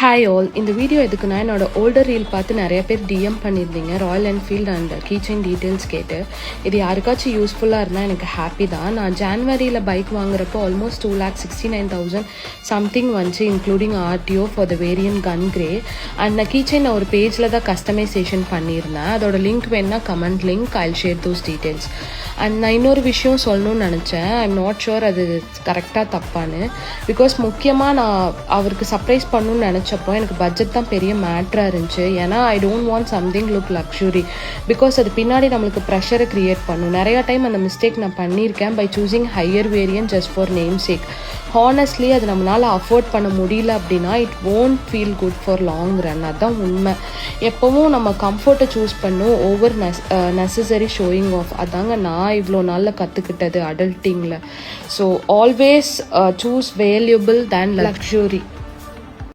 Hi all. இந்த video எதுக்குன்னா என்னோட ஓல்டர் ரீல் பார்த்து நிறைய பேர் டிஎம் பண்ணியிருந்தீங்க royal enfield and keychain details கேட்டு. இது யாருக்காச்சும் யூஸ்ஃபுல்லாக இருந்தால் எனக்கு ஹாப்பி தான். நான் ஜான்வரியில் பைக் வாங்குறப்போ ஆல்மோஸ்ட் 2,69,000 சம்திங் வந்துச்சு, including RTO for the variant gun grey. And நான் கீச்சைன் ஒரு பேஜில் தான் கஸ்டமைசேஷன் பண்ணியிருந்தேன். அதோட லிங்க் வேணுன்னா comment link, I share those details. And நான் இன்னொரு விஷயம் சொல்லணும்னு நினச்சேன். ஐம் நாட் ஷுர் அது கரெக்டாக தப்பான்னு. பிகாஸ் முக்கியமாக நான் அவருக்கு சர்ப்ரைஸ் பண்ணணும்னு நினச்சப்போ எனக்கு பட்ஜெட் தான் பெரிய மேட்ராக இருந்துச்சு. ஏன்னா I don't want something look luxury. Because அது பின்னாடி நம்மளுக்கு ப்ரெஷரை க்ரியேட் பண்ணும். நிறையா டைம் அந்த மிஸ்டேக் நான் பண்ணியிருக்கேன் by choosing higher variant just for name sake. Honestly அது நம்மளால் அஃபோர்ட் பண்ண முடியல அப்படின்னா it won't feel good for long run. அதுதான் உண்மை. எப்போவும் நம்ம கம்ஃபர்ட்டை சூஸ் பண்ணும் ஓவர் நெசசரி ஷோயிங் ஆஃப். அதாங்க நான் இவ்வளோ நாளில் கற்றுக்கிட்டது அடல்ட்டிங்கில். So always choose valuable than luxury.